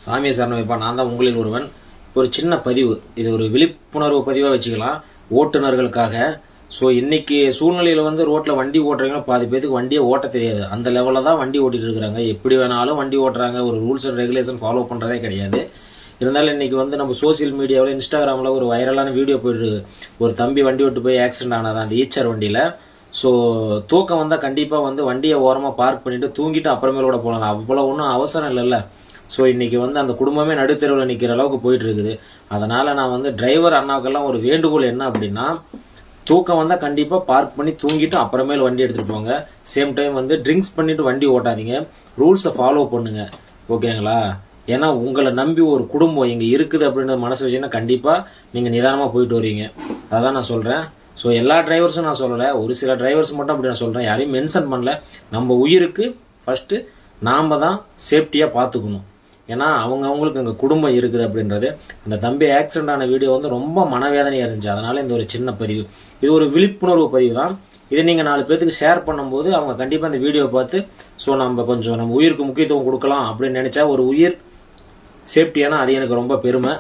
சாமியை சரணம் வைப்பா. நான் தான் உங்களில் ஒருவன். இப்போ ஒரு சின்ன பதிவு, இது ஒரு விழிப்புணர்வு பதிவாக வச்சுக்கலாம் ஓட்டுநர்களுக்காக. ஸோ இன்னைக்கு சூழ்நிலையில் வந்து ரோட்டில் வண்டி ஓட்டுறவங்க பாதி பேருக்கு வண்டியை ஓட்ட தெரியாது. அந்த லெவலில் தான் வண்டி ஓட்டிட்டு இருக்கிறாங்க. எப்படி வேணாலும் வண்டி ஓட்டுறாங்க. ஒரு ரூல்ஸ் அண்ட் ரெகுலேஷன் ஃபாலோ பண்ணுறதே கிடையாது. இருந்தாலும் இன்னைக்கு வந்து நம்ம சோசியல் மீடியாவில் இன்ஸ்டாகிராமில் ஒரு வைரலான வீடியோ போயிட்டு ஒரு தம்பி வண்டி ஓட்டு போய் ஆக்சிடென்ட் ஆனதான் அந்த ஈச்சர் வண்டியில். ஸோ தூக்கம் வந்தால் கண்டிப்பாக வந்து வண்டியை ஓரமாக பார்க் பண்ணிவிட்டு தூங்கிட்டு அப்புறமேலோட போகலாம். அவ்வளோ ஒன்றும் அவசரம் இல்லைல்ல. ஸோ இன்றைக்கி வந்து அந்த குடும்பமே நடுத்தெருவில் நிற்கிற அளவுக்கு போயிட்டு இருக்குது. அதனால் நான் வந்து டிரைவர் அண்ணாக்கெல்லாம் ஒரு வேண்டுகோள் என்ன அப்படின்னா, தூக்கம் வந்தால் கண்டிப்பாக பார்க் பண்ணி தூங்கிட்டு அப்புறமேல் வண்டி எடுத்துகிட்டு போங்க. சேம் டைம் வந்து ட்ரிங்க்ஸ் பண்ணிவிட்டு வண்டி ஓட்டாதீங்க. ரூல்ஸை ஃபாலோ பண்ணுங்கள், ஓகேங்களா? ஏன்னா உங்களை நம்பி ஒரு குடும்பம் இங்கே இருக்குது அப்படின்ற மனசு வச்சுன்னா கண்டிப்பாக நீங்கள் நிதானமாக போயிட்டு வரீங்க. அதான் நான் சொல்கிறேன். ஸோ எல்லா டிரைவர்ஸும் நான் சொல்லலை, ஒரு சில டிரைவர்ஸ் மட்டும் அப்படி நான் சொல்கிறேன். யாரையும் மென்ஷன் பண்ணல. நம்ம உயிருக்கு ஃபஸ்ட்டு நாம் தான் சேஃப்டியாக பார்த்துக்கணும். ஏன்னா அவங்களுக்கு அங்கே குடும்பம் இருக்குது அப்படின்றது. அந்த தம்பி ஆக்சிடென்ட் ஆன வீடியோ வந்து ரொம்ப மனவேதனையாக இருந்துச்சு. அதனால் இந்த ஒரு சின்ன பதிவு, இது ஒரு விழிப்புணர்வு பதிவு தான். இதை நீங்கள் 4 பேருக்கு ஷேர் பண்ணும்போது அவங்க கண்டிப்பாக இந்த வீடியோ பார்த்து ஸோ நம்ம உயிருக்கு முக்கியத்துவம் கொடுக்கலாம் அப்படின்னு நினச்சா ஒரு உயிர் சேஃப்டியானா அது எனக்கு ரொம்ப பெருமை.